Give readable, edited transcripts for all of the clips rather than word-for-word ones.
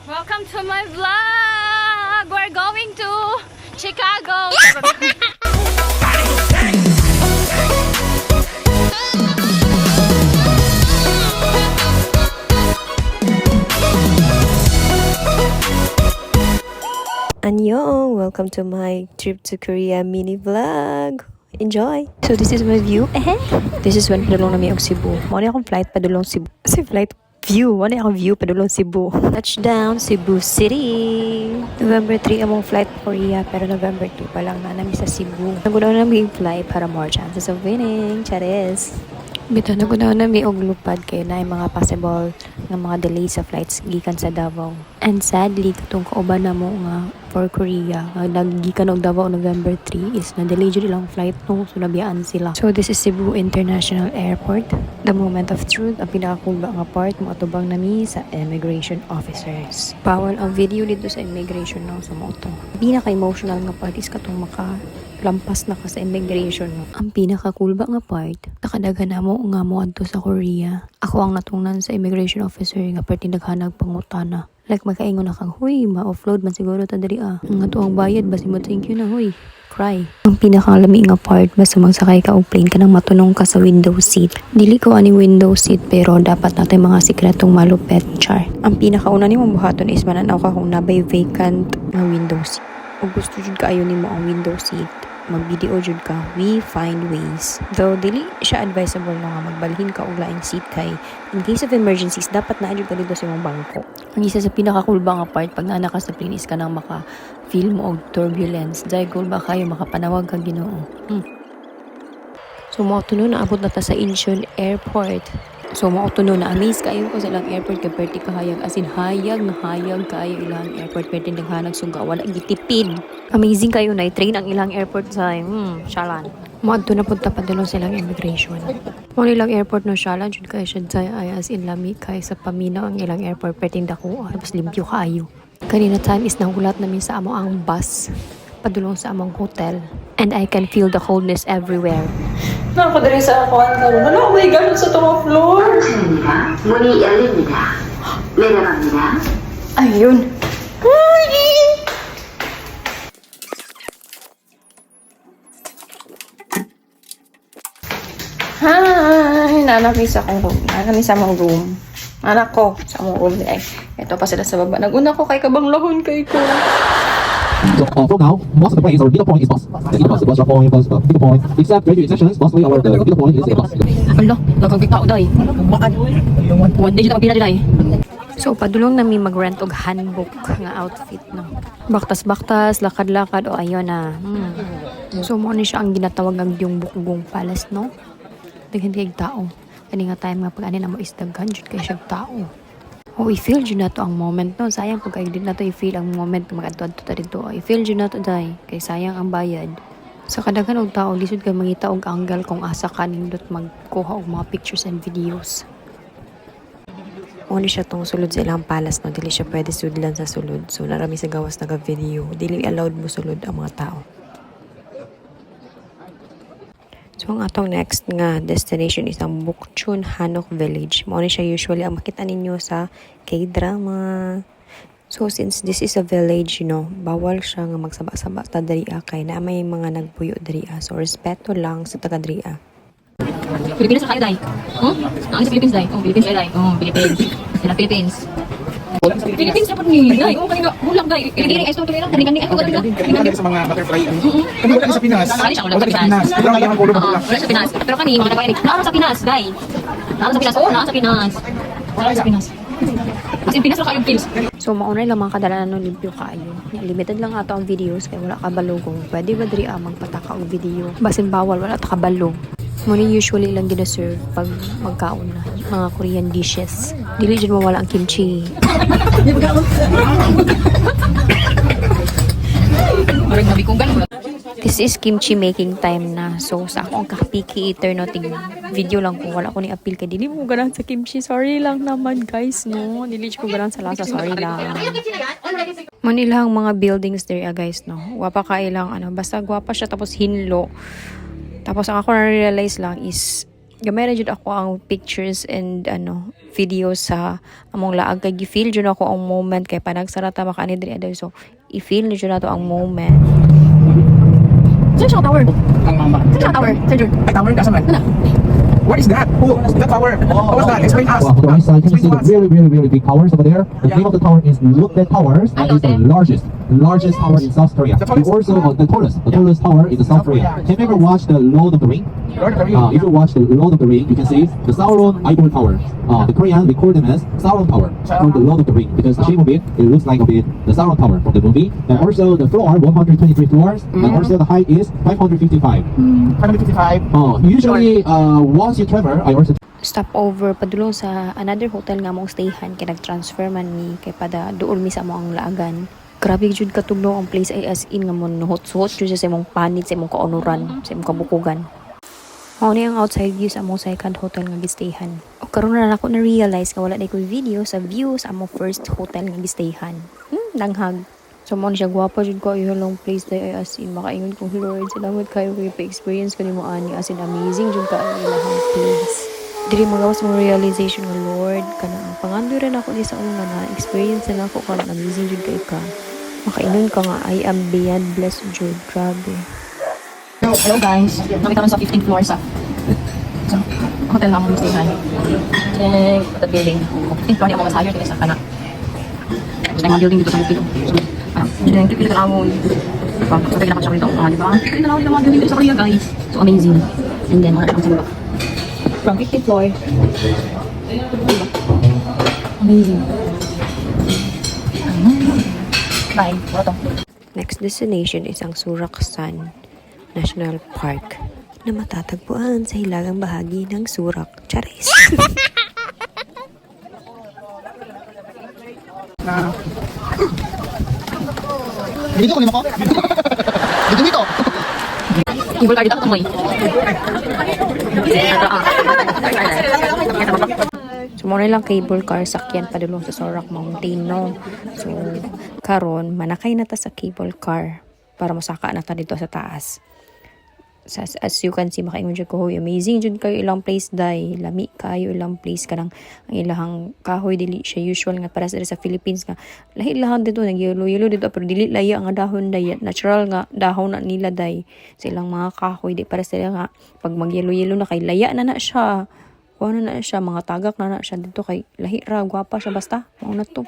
Welcome to my vlog! We're going to Chicago! Annyeong! Welcome to my trip to Korea mini vlog. Enjoy! So this is my view. This is when padulong namin og Cebu. Muna akong flight padulong Cebu. Kasi flight view. Muna akong view padulong Cebu. Touchdown Cebu City! November 3 among flight Korea pero November 2 pa lang na namin sa Cebu. Nagunaw namin yung flight para more chances of winning. Charis! Bito, nagunaw namin og lupad kay na mga possible nga mga delay sa flights gikan sa Davao. And sadly, katong kauban na mo nga for Korea, nga naggikan og Davao November 3 is na delay jud ilang flight no, so nabiyaan sila. So this is Cebu International Airport. The moment of truth, ang pinakakulba nga part mo atubang nami sa immigration officers. Bawal ang video dito sa immigration no, sa moto. Pinaka-emotional nga part is katong lampas na ka sa immigration no. Ang pinaka-kulba nga part, nakadagan na mo nga mo adto sa Korea. Ako ang natungnan sa immigration officer nga parte naghanag pangutana. Like makaingon na kang, huy, ma-offload man siguro ta diri ah. Nga to ang bayad, basi mo thank you na, huy. Cry. Ang pinakalami nga part, basta magsakay ka o plane ka nang matunong ka sa window seat. Dili ko ani window seat, pero dapat natin mga sikretong malupet, char. Ang pinakauna ni mong buhaton is mananaw ka kung nabay vacant nga window seat. O gusto jud ka ayon nimo ang window seat, mag-video jud ka, we find ways. Though dili siya advisable na nga magbalhin ka og laing seat kay in case of emergencies dapat na jud ka dito sa imong bangko. Ang isa sa pinakakulba nga part pag naa ka sa plane is kanang maka-feel mo og turbulence. Dahil kulba kayo makapanawag ka Ginoo. So mo tuno na abot na ta sa Incheon Airport. So mautuno na amaze kayo ko sa ilang airport kay perti kahayag as in hayag na hayag kayo ilang airport perti naghanag suga wala gitipid. Amazing kayo na i-train ang ilang airport sa Shalan. Moadto na punta pa dalo sa ilang immigration. Mo ilang airport no Shalan jud kay siya ay as in lami kay sa paminaw ang ilang airport perti dako tapos limpyo kaayo. Kanina time is nahulat namin sa amo ang bus padulong sa among hotel and I can feel the coldness everywhere. nakakadali sa ako ang karoon. Ano, may ganun sa tong floor. 입니다. 문이 열립니다. 내려갑니다. Ayun. Hi! Nanami sa akong room. Nanami sa among room. Anak ko sa among room. Ay, ito pa sila sa baba. Naguna ko kay kabanglahon kay ko. So, for now, most of the planes or middle point is bus. The middle bus, drop point, bus, middle point. Except graduate sections, mostly our the middle point is a bus. Ala, nagkagkita dahi. One day dito pila dahi. So, padulong namin mag-rent og hanbok nga outfit, no? Baktas-baktas, lakad-lakad, o ayun na. So, mo ni siya ang ginatawag ang yung bukgong palace, no? Daghan kay tao. Kani nga time nga pag-ani na mo is daghan, jud kay siya tao. O, i-feel jud na to ang moment, no? Sayang pag din na to i-feel ang moment mag-adto ta dito. I-feel jud na to, day. Kay sayang ang bayad. Sa kadaghan og tao, lisod kay mangita og angle kung asa ka nindot magkuha og mga pictures and videos. Oni siya tong sulod sa ilang palace, no? Dili siya pwede sudlan sa sulod. So, narami sa gawas naga-video. Dili allowed mo sulod ang mga tao. So, ang atong next nga destination is ang Bukchon Hanok Village. Mo ni siya usually ang makita ninyo sa K-drama. So, since this is a village, you know, bawal siya nga magsaba-saba ta diriya kay na may mga nagpuyo diriya. So, respeto lang sa taga diriya. Pilipinas na kayo dahi. Ang sa Philippines dahi. Philippines kayo dahi. Philippines. Sila Philippines. Philippines dapat ni dahi. Kanina bulak dahi. Kini ay sto tuloy lang. Kani ay ko kanina. Kami sa mga butterfly. Kami wala sa Pinas. Wala sa Pinas. Wala kayang polo Wala sa Pinas. Pero kani mga taga Naara sa Pinas, dahi. Naara sa Pinas. Naara sa Pinas. Wala sa Pinas. As in Pinas ra kayo kills. So, maunay lang mga kadalanan ng limpyo kaayo. Limited lang ato ang videos kay wala kabalo kung pwede ba diri magpataka og video. Basin bawal, wala ta kabalo. Muna usually lang gina-serve pag magkaon na mga Korean dishes. Dili dyan mawala ang kimchi. This is kimchi making time na. So, sa akong kakapiki eater no, video lang kung wala ko ni appeal kay dili mo ganang sa kimchi. Sorry lang naman guys, no. Dili ko ganang sa lasa, sorry lang. Manilang mga buildings there guys, no. Wapa ka ilang basta gwapa siya tapos hinlo. Tapos ang ako na-realize lang is Gamay ra jud ako ang pictures and videos sa among laag kay gi-feel jud ako ang moment kay panagsarata makaani diri aday so i-feel jud nato ang moment. Saan siya tower? Ang mama. Saan siya tower? Sir Jun. Ay, tower ka sa man. What is that? Who? That tower. What was that? Explain us. Well, on the right side, can you see Explain the to us. very big towers over there? The name of the tower is Lotte Towers, and it's the largest tower in South Korea. The tallest? You also, the tallest tower in South Korea. Have you ever watched the Lord of the Ring? Lord of the Rings. If you watch the Lord of the Ring, you can see the Sauron Eiffel Tower. The Korean, they call them as Sauron Tower from the Lord of the Ring because the shape of it looks like the Sauron Tower from the movie. And also the floor, 123 floors, and also the height is 555. 555. Usually, once you travel, I also Stop over padulong sa another hotel nga mong stayhan kay nag-transfer man mi kay pada duol mi sa among laagan. Grabe jud katugno ang place ay as in nga mo hot-hot jud sa imong panit sa imong kaunuran, sa imong kabukugan. Mao ni ang outside view sa among second hotel nga gistayhan. O karon na ako na realize nga wala na ko video sa view sa among first hotel nga gistayhan. Langhag. So mo siya gwapa jud ko yung long place day ay as in makaingon ko Lord salamat kayo kay pa-experience ko nimo ani as in amazing jud ka ang ilang place. Diri magawas mo realization nga Lord kana ang pangandoran ako di sa una na experience na ako kana amazing jud kay ka. Makainon ka nga I am beyond blessed jud grabe. Hello guys. Nakita sa 15th floor sa hotel na mong stayhan. Check the building. 15th floor di ako mas higher kaya sa kana. Sa mga building dito sa Bukid. Diyan kita na mo. So tignan ko siya dito. Di ba? Tignan na mga building dito sa Korea guys. So amazing. And then mga sa baba. From 15th floor. Diba? Amazing. Bye. Wala to. Next destination is ang Suraksan National Park na matatagpuan sa hilagang bahagi ng Surak. Charis! Dito ko lima ko. Dito. Ibol ka dito ako mo eh. So, muna lang cable car sakyan padulong sa Sorak Mountain, no? So, karon manakay na ta sa cable car para masaka na ta dito sa taas. As you can see, makaingon jud ko, amazing jud kayo ilang place day. Lami kayo ilang place kanang ang ilahang kahoy dili siya usual nga para sa Philippines nga. Lahi-lahan dito nagyelo-yelo dito pero dili laya nga dahon day. Natural nga dahon na nila day. Sa ilang mga kahoy di para sila nga pag magyelo-yelo na kay laya na siya. Kuha na siya, mga tagak na siya dito kay lahi ra, gwapa siya basta. Mao na to.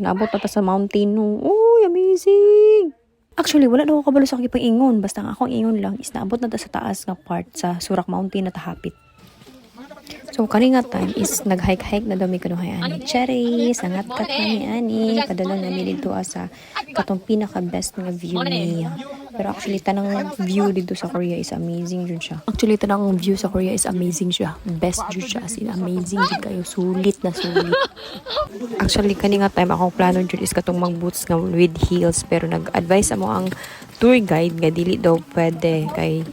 Nabot na ta sa mountain no. Uy, amazing! Actually, wala na ako kabalo sa akong ingon. Basta nga akong ingon lang is naabot na ta sa taas nga part sa Surak Mountain na tahapit. So, kani nga time is nag-hike-hike na daw may kanuhay ani. Cherry, sangat ka kami ani. Padala na mi dito sa katong pinaka-best nga view niya. Pero actually, tanang view dito sa Korea is amazing jud siya. Actually, tanang view sa Korea is amazing siya. Best jud siya. As in, amazing jud kayo. Sulit na sulit. Actually, kani nga time akong plano jud is katong mag-boots nga with heels. Pero nag-advise mo ang tour guide nga dili daw pwede kay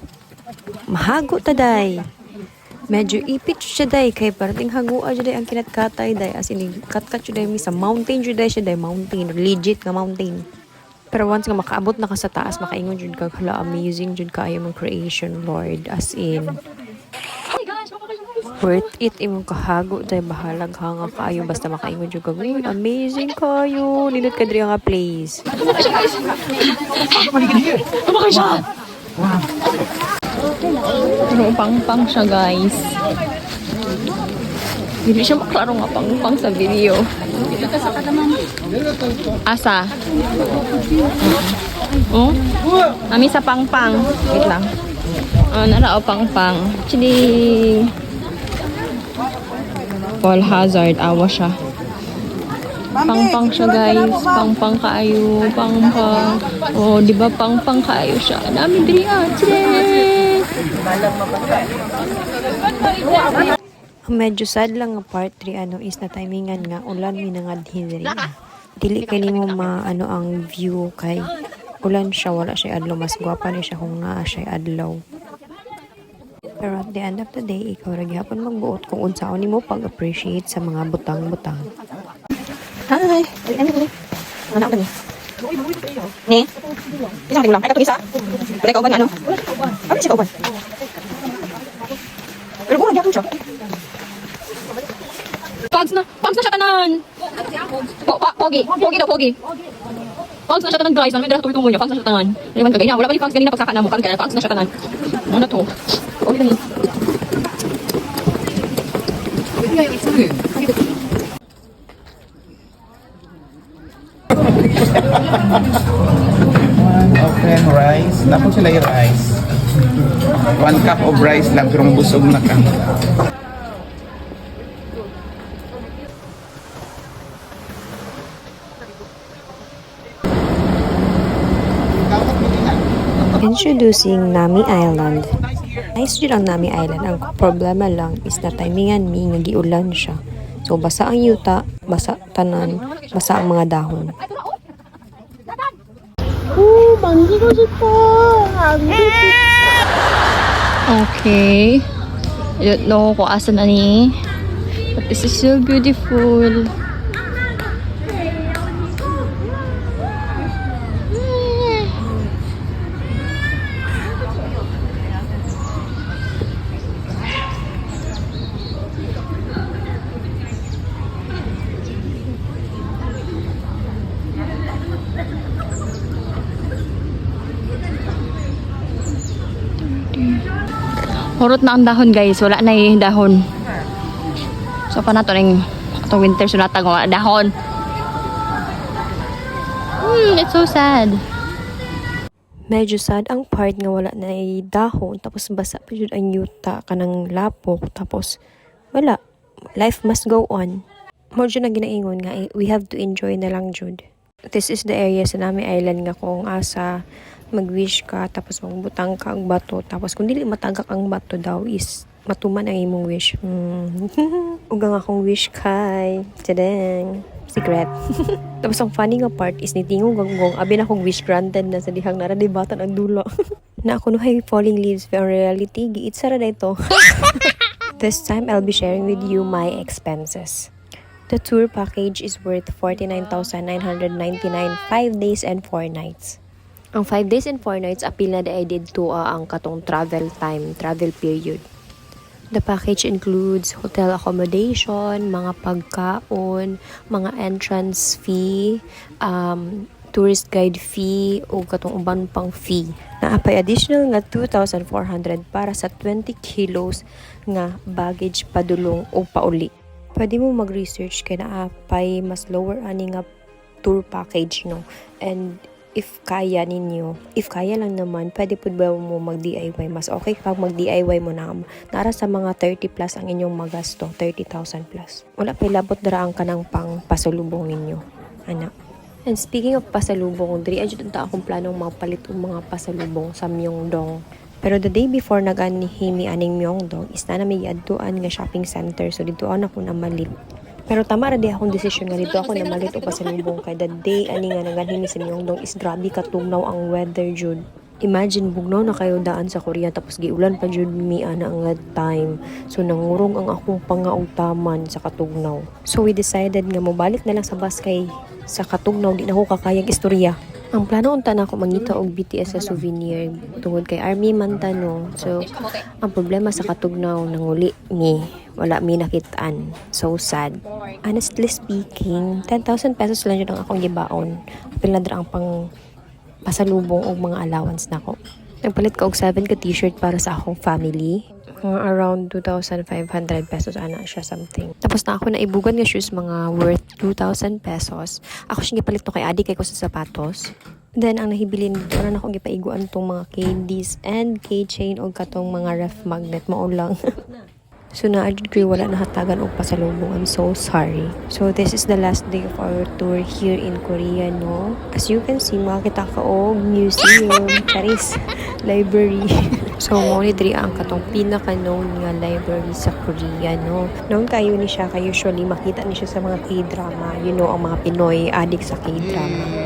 mahago ta day. Medyo ipit siya day kay parating hagua jud day ang kinatkatay day as in kat-kat jud day mi sa mountain jud day siya day mountain legit nga mountain. Pero once nga makaabot na ka sa taas makaingon jud ka hala amazing jud kaayo mong creation Lord as in worth it imong kahago day bahalag hanga kaayo basta makaingon jud ka amazing kayo nindot ka diri nga place. Tumakay siya! Pero pang-pang siya guys. Hindi siya maklaro nga pang-pang sa video. Asa? Oh? Ami sa pang-pang. Wait lang. Narao pang-pang. Actually, Paul Hazard. Awa siya. Pang-pang siya guys. Pang-pang kaayo. Pang-pang. Oh, di ba pang-pang kaayo siya? Dami diri Ang medyo sad lang nga part 3 is na timingan nga ulan mi nga dinhi. Dili kay nimo maano ang view kay ulan siya wala siya adlaw mas gwapa ni siya kung naa siya adlaw. Pero at the end of the day ikaw ra gyapon magbuot kung unsaon nimo pag-appreciate sa mga butang-butang. Hi! Ano ako ni? Ni? Isang tingin lang. Ay, isa. Wala ka uban ano? Ano siya ka uban? Pero buwan, Pogs na siya tanan. Pogi daw, pogi. Pogs na siya tanan guys, may dala tuwi tungo niya, pogs na siya tanan. Ewan ka ganyan, wala pa ni pogs ganina pagsaka na mo, pogs na siya tanan. Ano na to? Pogi na ni. One open rice. Napon sila yung rice. 1 cup of rice lang pero mabusog na ka. Introducing Nami Island. Nice yun ang Nami Island. Ang problema lang is na timingan mi nga giulan siya. So basa ang yuta, basa tanan, basa ang mga dahon. Okay. I don't know kung asan na ni. But this is so beautiful. Hurot na ang dahon guys, wala na yung dahon. So pa nato ning atong winter sunatag wala dahon. It's so sad. Medyo sad ang part nga wala na ay dahon, tapos basa pa jud ang yuta kanang lapok, tapos wala. Life must go on. Mo jud na ginaingon nga we have to enjoy na lang jud. This is the area sa Nami Island nga kung asa mag-wish ka tapos magbutang ka ang bato, tapos kung dili matagak ang bato daw is matuman ang imong wish. Ugang akong wish kay tadang secret. Tapos ang funny nga part is nitingong gonggong abi na akong wish granted na sa dihang naradibatan ang dulo. Na ako no hay falling leaves pero reality giit sara dito. This time I'll be sharing with you my expenses. The tour package is worth 49,999 5 days and 4 nights. Ang 5 days and 4 nights apil na I did to ang katong travel period. The package includes hotel accommodation, mga pagkaon, mga entrance fee, tourist guide fee, o katong uban pang fee. Naapay additional nga 2,400 para sa 20 kilos nga baggage padulong o pauli. Pwede mo mag-research kay naapay mas lower ani nga tour package no. And if kaya lang naman, pwede po ba mo mag-DIY? Mas okay kapag mag-DIY mo na. Nara sa mga 30 plus ang inyong magasto, 30,000 plus. Wala pa labot daraan ka ng pang pasalubong ninyo, anak. And speaking of pasalubong, diri adjud ta akong planong mapalit og mga pasalubong sa Myeongdong. Pero the day before nag-anihimi aning Myeongdong, is na may adtuan nga shopping center, so dito ako na malit. Pero tama ra di akong desisyon nga dito ako na malit o pasalubong kay the day ani nga naganhimi sa Myeongdong is grabe katugnaw ang weather jud. Imagine bugnaw na kayo daan sa Korea tapos giulan pa jud mi ana ang time. So nangurong ang akong pangautaman sa katugnaw. So we decided nga mobalik na lang sa bus kay sa katugnaw di na ko kakayang istorya. Ang plano unta na ako mangita og BTS sa souvenir tungod kay Army Mantano. So ang problema sa katugnaw nanguli mi. Wala mi nakitaan. So sad. Honestly speaking, 10,000 pesos lang yun ang akong gibaon. Apil na ang pang pasalubong o mga allowance nako. Nagpalit ko og 7 ka t-shirt para sa akong family. Around 2,500 pesos ana siya something. Tapos na ako na ibugan nga shoes mga worth 2,000 pesos. Ako siya gipalit to kay Adi kay ko sa sapatos. Then ang nahibilin dito na ako gipaiguan tong mga candies and keychain o katong mga ref magnet mao lang. So na-adjud ko wala nahatagan og pasalubong. I'm so sorry. So this is the last day of our tour here in Korea, no? As you can see, makakita ka og museum, charis, library. So mo ni diri ang katong pinaka-known nga library sa Korea, no? Known kayo ni siya, kay usually makita ni siya sa mga K-drama. You know, ang mga Pinoy addict sa K-drama.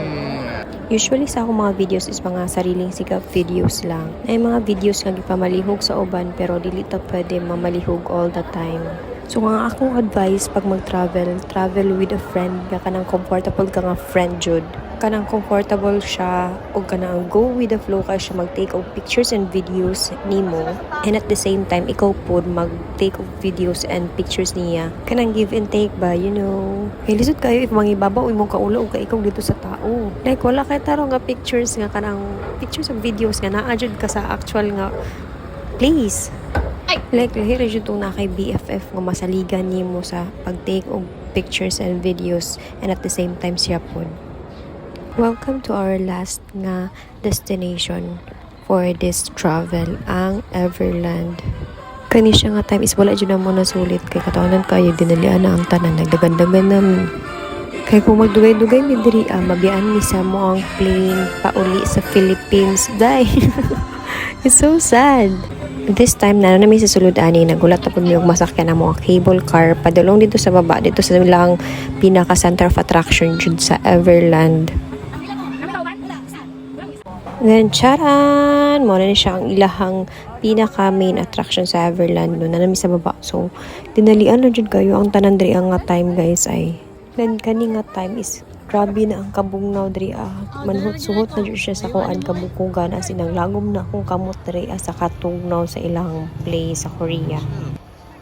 Usually sa akong mga videos is mga sariling sikap videos lang. Ay mga videos nga gipamalihog sa uban pero dili ta pwede mamalihog all the time. So nga akong advice pag mag-travel, travel with a friend nga kanang comfortable ka nga friend jud. Kanang comfortable siya o kanang go with the flow ka siya mag-take of pictures and videos nimo. And at the same time, ikaw pod mag-take of videos and pictures niya. Kanang give and take ba, you know. Kay lisod kayo if mangibabaw imong kaulo o ka ikaw dito sa tao. Like wala kay taro nga pictures nga kanang pictures of videos nga naa jud ka sa actual nga place. Like, lahira dyan itong na kay BFF nga masaligan niyo mo sa pag-take of pictures and videos and at the same time siya po. Welcome to our last nga destination for this travel, ang Everland. Kani siya nga time is wala dyan na mo nasulit kay katawanan kayo, dinalian na ang tanan, nagdagandagan namin. Kaya kung magdugay-dugay mi diri, mabiyaan mi sa mo ang plane pauli sa Philippines. Day! It's so sad. This time, namin sa sulod ani, nagulat na po yung masakyan na mga cable car, padulong dito sa baba, dito sa lang pinaka-center of attraction dyan sa Everland. Then, charan! Muna na siya ang ilahang pinaka-main attraction sa Everland, no, na namin sa baba. So, dinalian na dyan kayo ang tanandri ang nga time, guys, ay. Then, kani nga time is grabe na ang kabungnaw diri manhut-suhot na dyan siya sa kuan kabukugan as inang lagom na akong kamot diri sa katugnaw sa ilang place sa Korea.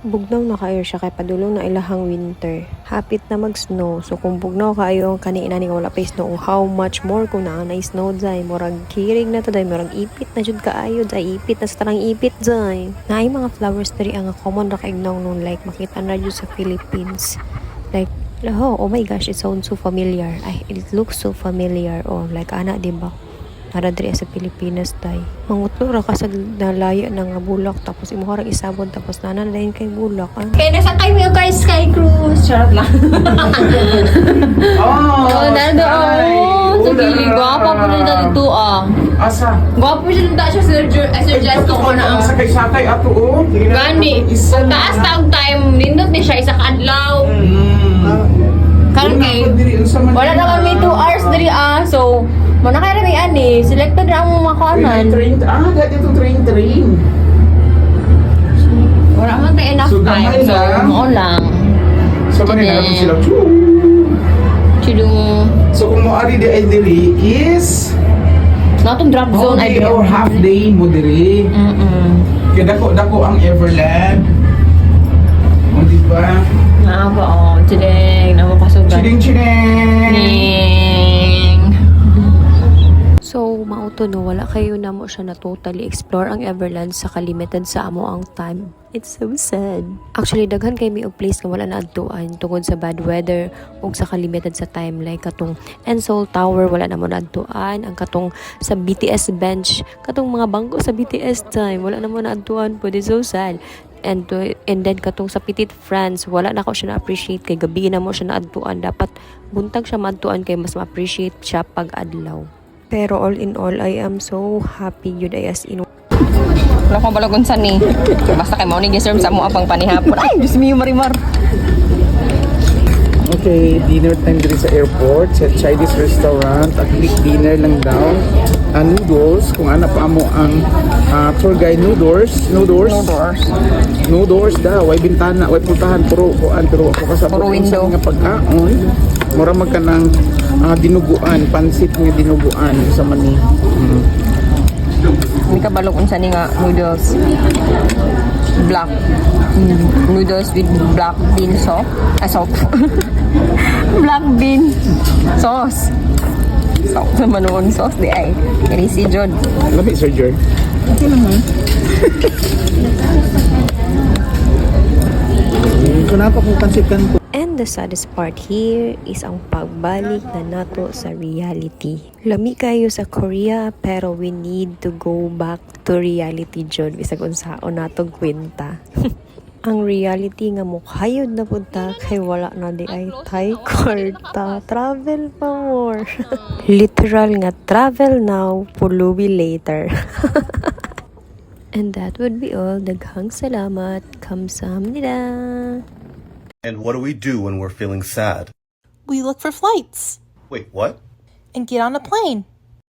Bugnaw na kayo siya kay padulong na ilahang winter. Hapit na mag-snow. So kung bugnaw kayo ang kani inani nga wala pa snow, how much more kung naa na snow dai murag kirig na to dai murag ipit na jud kaayo dai ipit na sa tarang ipit dai. Naay mga flowers diri ang common ra kay nung like makita na jud sa Philippines. Like oh my gosh, it sounds so familiar. Ay, it looks so familiar. Oh, like ana, diba? Nara diri sa Pilipinas, day. Mangutlo ra ka sa nalaya ng bulak, tapos imuharang isabod, tapos nananayin kay bulak. Ah. Kaya nasakay mo yung guys Sky Cruise. Charot lang. Oh, Nando, sa gili. Gwapa po na dito Asa? Gwapa siya nito siya, Sir Jesto ko na ang. Sakay-sakay ato, oh. Gani. Kung taas taong time, nindot ni siya isa kaadlaw. Karon kay wala na kami 2 hours diri so mo na kay rami ani selected ra ang mga kuanan. Dati itong train. Wala man tayo enough So, time gamay so lang. mo lang. So, manila natin sila. Chidung So, kung moari di ay diri is natong drop zone ay day or half day mo diri. Kaya dako ang Everland. O, diba? Naa ba chideng na mo kasugan. Chiding! So, mauto no, wala kayo na mo siya na totally explore ang Everland sa kalimitan sa amo ang time. It's so sad. Actually, daghan kay may og place nga wala na adtuan tungod sa bad weather ug sa kalimitan sa time. Like katong Ensol Tower, wala na mo na adtuan. Ang katong sa BTS bench, katong mga bangko sa BTS time, wala na mo na adtuan po. It's so sad. And then katong sa Petit France, wala na ko siya na-appreciate kay gabi na mo siya na-adtuan. Dapat buntag siya ma-adtuan kay mas ma-appreciate siya pag adlaw. Pero all in all, I am so happy yun ay as in. Wala ko balagon sa ni. Basta kay mao ni giserve sa mo apang panihapon. Ay, Diyos mio marimar. Okay, dinner time dito sa airport sa Chinese restaurant. At quick dinner lang daw. Noodles, kung ano pa mo ang tour guide noodles daw. Way bintana, way pultahan, puro ako kasabot Puro window. nga pagkaon. Mura magka ng dinuguan, pansit nga dinuguan sa mani. Hindi ka balog unsa ni nga noodles. Black. Noodles with black bean sauce. Sauce. Black bean sauce. Sauce naman noon sauce di ay. Risi Jod. Lamig, Sir Jer. Okay naman. Kunapa kung pansikan ko. And the saddest part here is ang pagbalik na nato sa reality. Lami kayo sa Korea pero we need to go back to reality jud bisag unsaon natong kwenta. Ang reality nga mukhayod na punta kay wala na di ay Thai kwarta. Travel pa more. Literal nga travel now, pulubi later. And that would be all. Daghang salamat. Kamsahamnida. And what do we do when we're feeling sad? We look for flights Wait, what? and get on a plane.